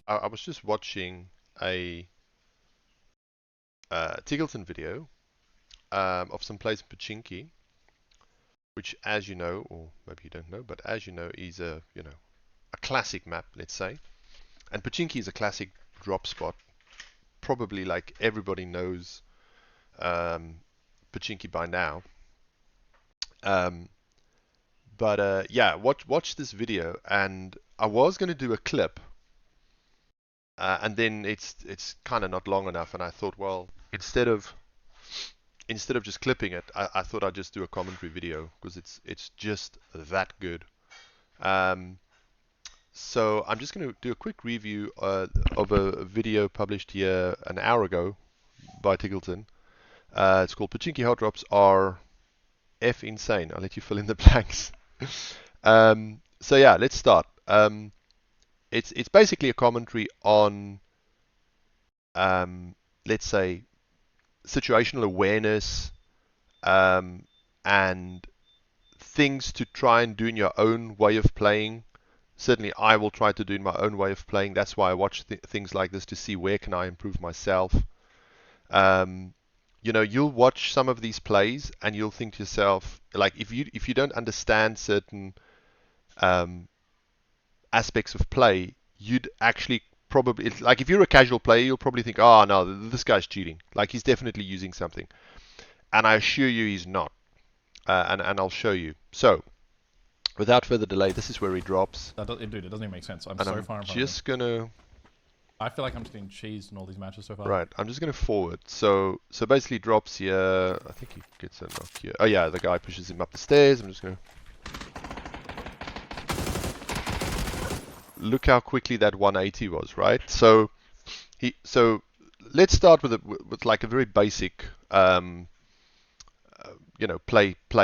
I was just watching a TGLTN video of some plays in Pochinki, which, as you know, or maybe you don't know, but as you know, is a classic map, let's say. And Pochinki is a classic drop spot. Probably like everybody knows Pochinki by now. Um, but yeah, watch this video, and I was going to do a clip, and then it's kind of not long enough, and I thought, well, instead of just clipping it, I thought I'd just do a commentary video because it's just that good. Um, so I'm just going to do a quick review of a video published here an hour ago by Tiggleton. It's called Pochinki Hot Drops Are F Insane. I'll let you fill in the blanks. So yeah, let's start. It's basically a commentary on, let's say, situational awareness, and things to try and do in your own way of playing. Certainly, I will try to do in my own way of playing. That's why I watch things like this, to see where can I improve myself. Um, you'll watch some of these plays and you'll think to yourself, like, if you don't understand certain um, aspects of play, you'd actually probably, like, if you're a casual player, you'll probably think, oh no, this guy's cheating. Like, he's definitely using something. And I assure you he's not. And I'll show you. So, without further delay, this is where he drops. Dude, it doesn't even make sense. I'm And so I'm far in front of him. just gonna... I feel like I'm just getting cheesed in all these matches so far. Right, I'm just gonna forward. So basically drops here. I think he gets a knock here. Oh yeah, the guy pushes him up the stairs. I'm just gonna... Look how quickly that 180 was, right? So let's start with like a very basic play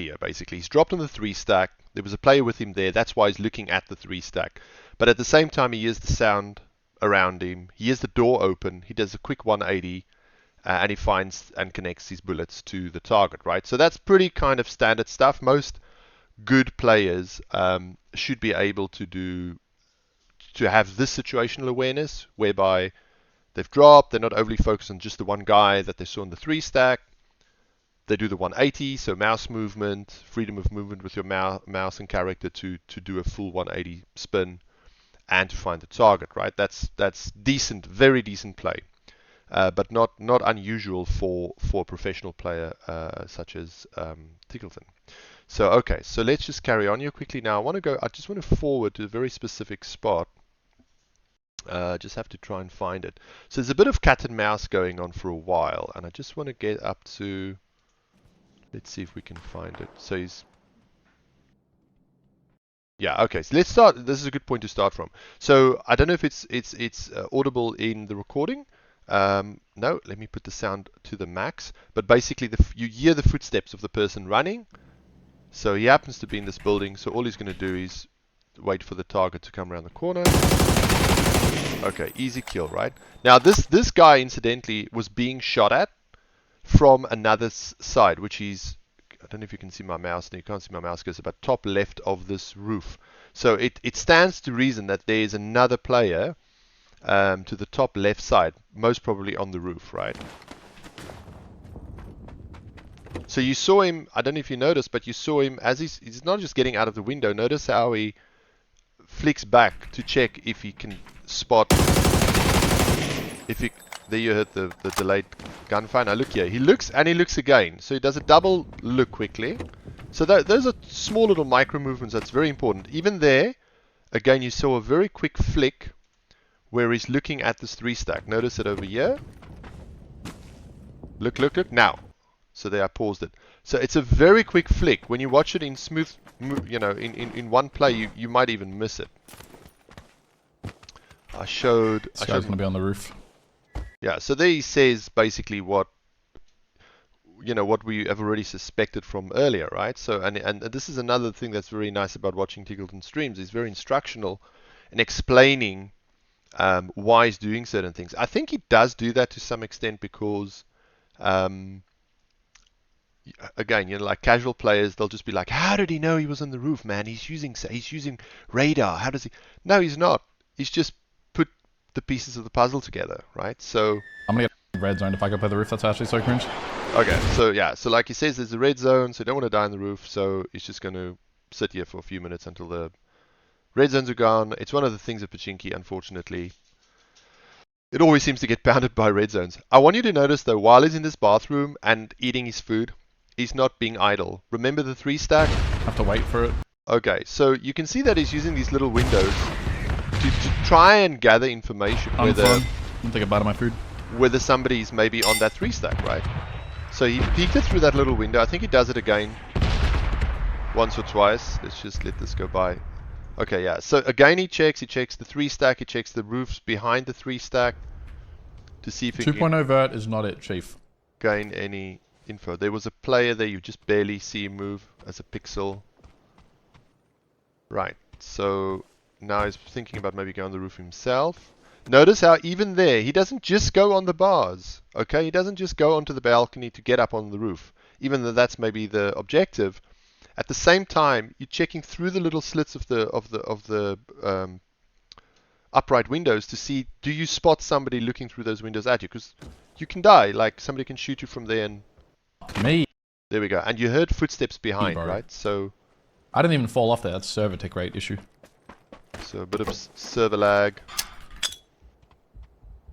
here. Basically, he's dropped on the 3 stack. There was a player with him there. That's why he's looking at the 3 stack. But at the same time, he hears the sound around him. He hears the door open. He does a quick 180, and he finds and connects his bullets to the target, right? So that's pretty kind of standard stuff. Most good players should be able to have this situational awareness, whereby they've dropped, they're not overly focused on just the one guy that they saw in the 3 stack. They do the 180, so mouse movement, freedom of movement with your mouse and character to do a full 180 spin and to find the target, right? That's decent, very decent play, but not unusual for a professional player such as Tiggleton. So okay, so let's just carry on here quickly. Now I just want to forward to a very specific spot. Just have to try and find it. So there's a bit of cat and mouse going on for a while, and I just want to get up to... Let's see if we can find it. So he's... Yeah, okay. So let's start. This is a good point to start from. So I don't know if it's audible in the recording. No, let me put the sound to the max. But basically, you hear the footsteps of the person running. So he happens to be in this building. So all he's going to do is wait for the target to come around the corner. Okay, easy kill, right? Now this guy, incidentally, was being shot at from another side, which is, I don't know if you can see my mouse. No, you can't see my mouse because it's about top left of this roof. So it stands to reason that there is another player to the top left side, most probably on the roof, right? So you saw him, I don't know if you noticed, but you saw him as he's not just getting out of the window. Notice how he flicks back to check if he can spot, there you heard the delayed gunfire. Now look here, he looks and he looks again, so he does a double look quickly. So those are small little micro movements. That's very important. Even there, again, you saw a very quick flick where he's looking at this 3 stack. Notice it over here. Look now. So there, I paused it. So it's a very quick flick. When you watch it in smooth, in one play, you might even miss it. I showed... This guy's going to be on the roof. Yeah, so there he says basically what we have already suspected from earlier, right? So and this is another thing that's very nice about watching Tiggleton streams. He's very instructional in explaining why he's doing certain things. I think he does do that to some extent because, again, like casual players, they'll just be like, "How did he know he was on the roof, man? He's using radar. How does he?" No, he's not. He's just the pieces of the puzzle together, right? So I'm gonna get red zone if I go play the roof. That's actually so cringe. okay, so yeah, so like he says, there's a red zone, so you don't want to die on the roof, so he's just going to sit here for a few minutes until the red zones are gone. It's one of the things of Pochinki, unfortunately. It always seems to get pounded by red zones. I want you to notice, though, while he's in this bathroom and eating his food, he's not being idle. Remember the 3-stack? Have to wait for it. Okay, so you can see that he's using these little windows to try and gather information I'm gonna take a bite of my food. whether somebody's maybe on that 3-stack, right? So he peeked it through that little window. I think he does it again once or twice. Let's just let this go by. Okay, yeah. So again, he checks the 3-stack. He checks the roofs behind the 3-stack to see if he 2.0 can vert is not it, Chief. gain any info. There was a player there. You just barely see him move as a pixel. Right. So now he's thinking about maybe going on the roof himself. Notice how even there, he doesn't just go on the bars. Okay, he doesn't just go onto the balcony to get up on the roof, even though that's maybe the objective. At the same time, you're checking through the little slits of the upright windows to see, do you spot somebody looking through those windows at you? Because you can die, like somebody can shoot you from there, and Me. there we go. And you heard footsteps behind, bro. right? So I didn't even fall off there. That's server tick rate issue. a bit of server lag.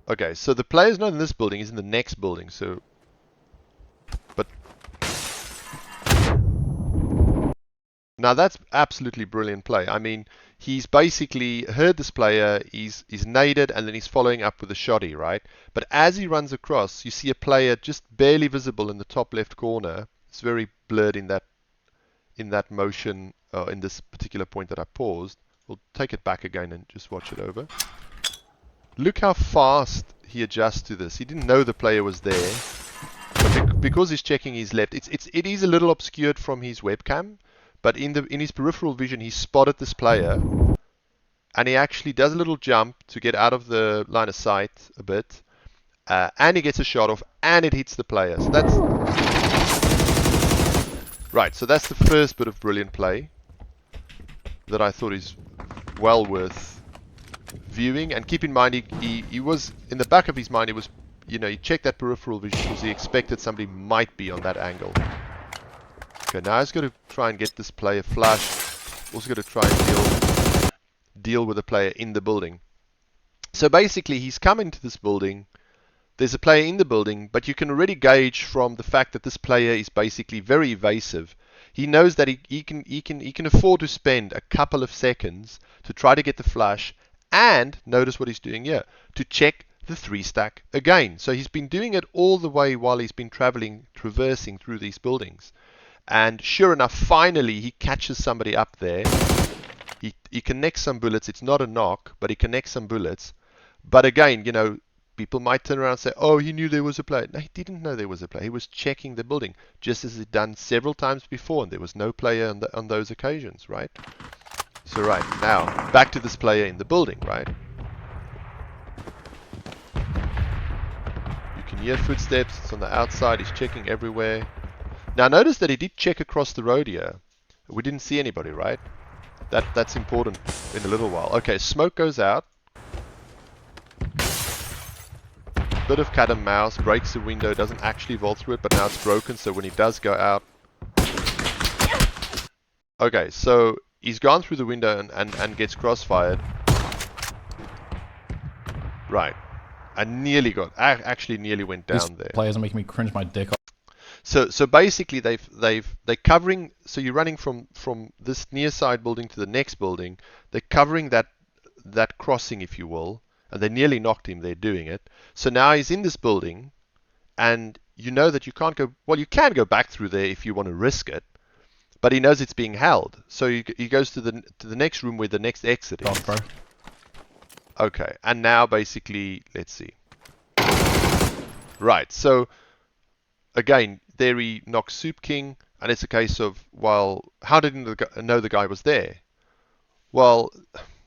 Okay, so the player's not in this building, he's in the next building, so... But... Now that's absolutely brilliant play. I mean, he's basically heard this player, he's naded, and then he's following up with a shoddy, right? But as he runs across, you see a player just barely visible in the top left corner. It's very blurred in that motion, in this particular point that I paused. We'll take it back again and just watch it over. Look how fast he adjusts to this. He didn't know the player was there, but because he's checking his left, it is a little obscured from his webcam, but in his peripheral vision, he spotted this player, and he actually does a little jump to get out of the line of sight a bit, and he gets a shot off, and it hits the player. So that's right. So that's the first bit of brilliant play that I thought is well worth viewing. And keep in mind, he was in the back of his mind, he was, you know, he checked that peripheral vision because he expected somebody might be on that angle. Okay, now he's got to try and get this player flash. Also got to try and deal with the player in the building. So basically, he's come into this building. There's a player in the building, but you can already gauge from the fact that this player is basically very evasive. He knows that he can afford to spend a couple of seconds to try to get the flash. And notice what he's doing here, to check the 3-stack again. So he's been doing it all the way while he's been traversing through these buildings. And sure enough, finally he catches somebody up there. He connects some bullets. It's not a knock, but he connects some bullets. But again, you know, people might turn around and say, oh, he knew there was a player. No, he didn't know there was a player. He was checking the building, just as he'd done several times before, and there was no player on those occasions, right? So right, now, back to this player in the building, right? You can hear footsteps, it's on the outside, he's checking everywhere. Now notice that he did check across the road here. We didn't see anybody, right? That's important in a little while. Okay, smoke goes out. Bit of cat and mouse, breaks the window, doesn't actually vault through it, but now it's broken, so when he does go out... Okay, so... he's gone through the window and gets crossfired. Right. And actually nearly went down These there. players are making me cringe my dick off. So basically they're covering, so you're running from this near side building to the next building. They're covering that crossing, if you will, and they nearly knocked him there doing it. So now he's in this building, and you know that you can't go, well, you can go back through there if you want to risk it. But he knows it's being held, so he goes to the next room where the next exit is. Bro. Okay, and now basically, let's see. Right, so again, there he knocks Soup King, and it's a case of, well, how did he know the guy was there? Well,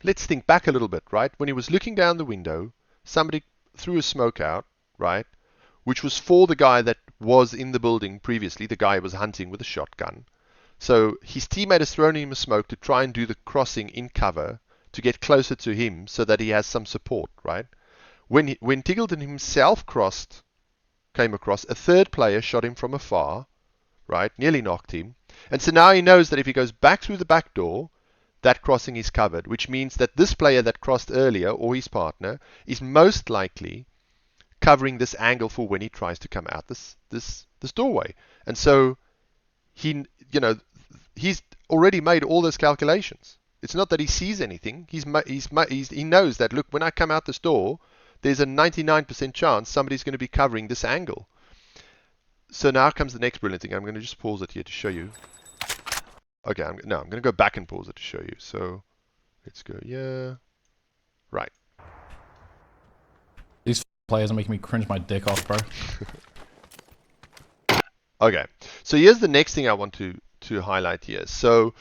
let's think back a little bit, right? When he was looking down the window, somebody threw a smoke out, right? Which was for the guy that was in the building previously. The guy was hunting with a shotgun. So his teammate has thrown him a smoke to try and do the crossing in cover to get closer to him so that he has some support, right? when Tiggleton himself came across, a third player shot him from afar, right? Nearly knocked him. And so now he knows that if he goes back through the back door, that crossing is covered, which means that this player that crossed earlier, or his partner, is most likely covering this angle for when he tries to come out this doorway. And so he's already made all those calculations. It's not that he sees anything. He knows that, look, when I come out this door, there's a 99% chance somebody's going to be covering this angle. So now comes the next brilliant thing. I'm going to just pause it here to show you. Okay, I'm going to go back and pause it to show you. So let's go, yeah. Right. These players are making me cringe my dick off, bro. Okay, so here's the next thing I want to highlight here. So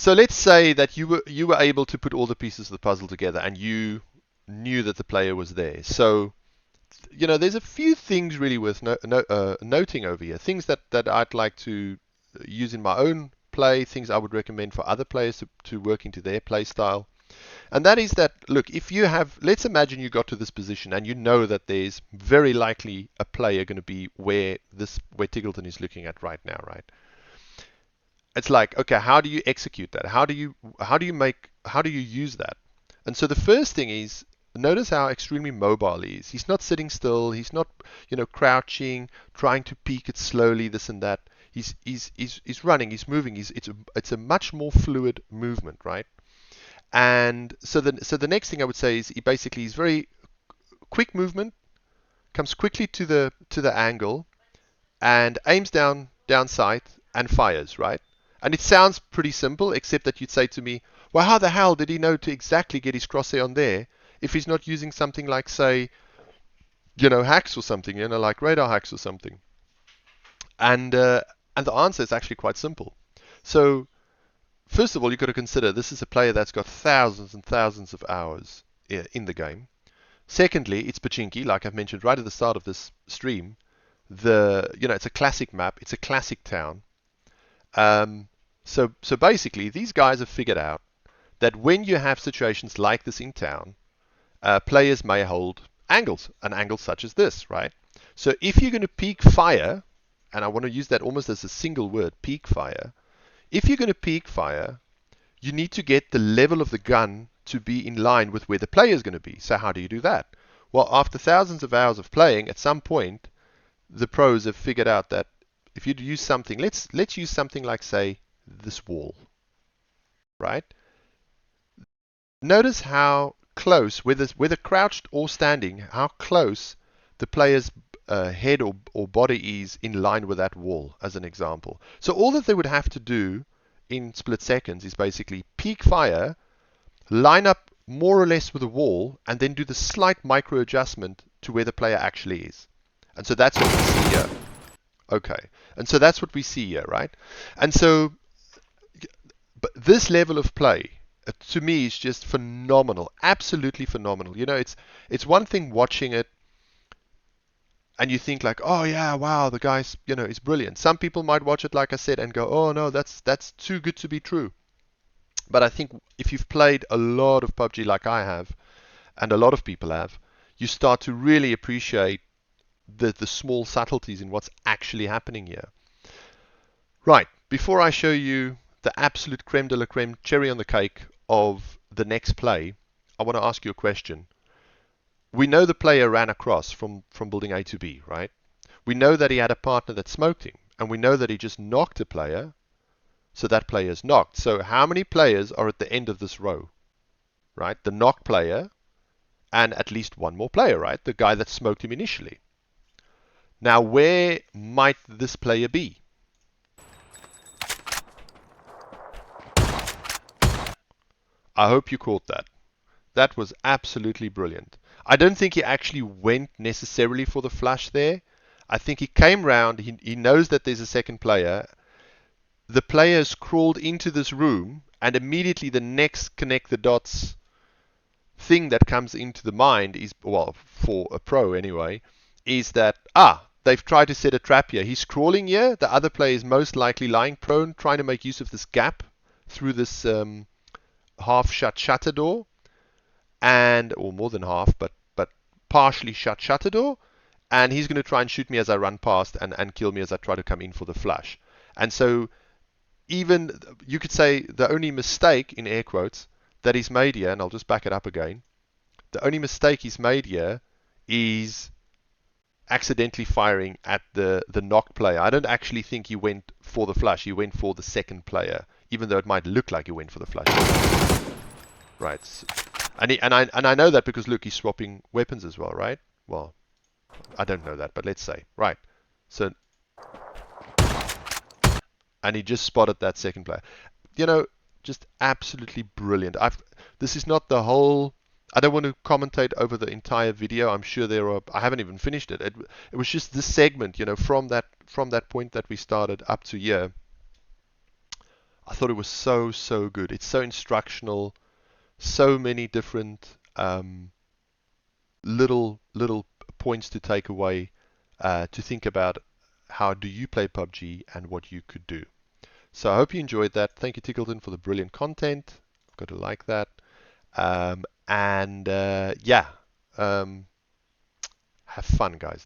let's say that you were able to put all the pieces of the puzzle together and you knew that the player was there. So there's a few things really worth noting over here. Things that I'd like to use in my own play, things I would recommend for other players to work into their play style. And that is that, look, if you have, let's imagine you got to this position and you know that there's very likely a player going to be where Tiggleton is looking at right now, right? It's like, okay, how do you execute that? How do you use that? And so the first thing is, notice how extremely mobile he is. He's not sitting still. He's not, crouching, trying to peek it slowly, this and that. He's running. He's moving. It's a much more fluid movement, right? And so the next thing I would say is he's very quick movement, comes quickly to the angle, and aims down sight and fires, right? And it sounds pretty simple, except that you'd say to me, well, how the hell did he know to exactly get his crosshair on there if he's not using something like, say, hacks or something, like radar hacks or something? And the answer is actually quite simple. So first of all, you've got to consider this is a player that's got thousands and thousands of hours in the game. Secondly, it's Pochinki, like I've mentioned right at the start of this stream. It's a classic map. It's a classic town. So basically, these guys have figured out that when you have situations like this in town, players may hold angles, an angle such as this, right? So if you're going to peek fire, and I want to use that almost as a single word, peek fire. If you're going to peek fire, you need to get the level of the gun to be in line with where the player is going to be. So how do you do that? Well, after thousands of hours of playing, at some point, the pros have figured out that if you use something, let's use something like, say, this wall, right? Notice how close, whether crouched or standing, how close the player's head or body is in line with that wall, as an example. So all that they would have to do in split seconds is basically peek fire, line up more or less with the wall, and then do the slight micro adjustment to where the player actually is. And so that's what we see here. Okay. And so that's what we see here, right? And so, but this level of play, to me, is just phenomenal. Absolutely phenomenal. It's one thing watching it and you think like, oh yeah, wow, the guy's, is brilliant. Some people might watch it, like I said, and go, oh no, that's too good to be true. But I think if you've played a lot of PUBG like I have, and a lot of people have, you start to really appreciate the small subtleties in what's actually happening here. Right, before I show you the absolute creme de la creme, cherry on the cake of the next play, I want to ask you a question. We know the player ran across from building A to B, right? We know that he had a partner that smoked him, and we know that he just knocked a player, so that player is knocked. So how many players are at the end of this row, right? The knocked player and at least one more player, right? The guy that smoked him initially. Now, where might this player be? I hope you caught that. That was absolutely brilliant. I don't think he actually went necessarily for the flush there. I think he came round, he knows that there's a second player. The player has crawled into this room, and immediately the next connect the dots thing that comes into the mind is, well, for a pro anyway, is that, they've tried to set a trap here. He's crawling here. The other player is most likely lying prone, trying to make use of this gap through this half-shut shutter door. Or more than half, but partially shut shutter door, and he's going to try and shoot me as I run past and kill me as I try to come in for the flush. And so even you could say the only mistake in air quotes that he's made here, and I'll just back it up again, the only mistake he's made here is accidentally firing at the knock player. I don't actually think he went for the flush. He went for the second player, even though it might look like he went for the flush. Right. And I know that because look, he's swapping weapons as well, right? Well, I don't know that, but let's say. Right. So, and he just spotted that second player. You know, just absolutely brilliant. This is not the whole. I don't want to commentate over the entire video. I'm sure there are. I haven't even finished it. It was just this segment, you know, from that point that we started up to here. I thought it was so good. It's so instructional. So many different little points to take away, to think about how do you play PUBG and what you could do. So I hope you enjoyed that. Thank you, TGLTN, for the brilliant content. I've got to like that. Yeah, have fun, guys.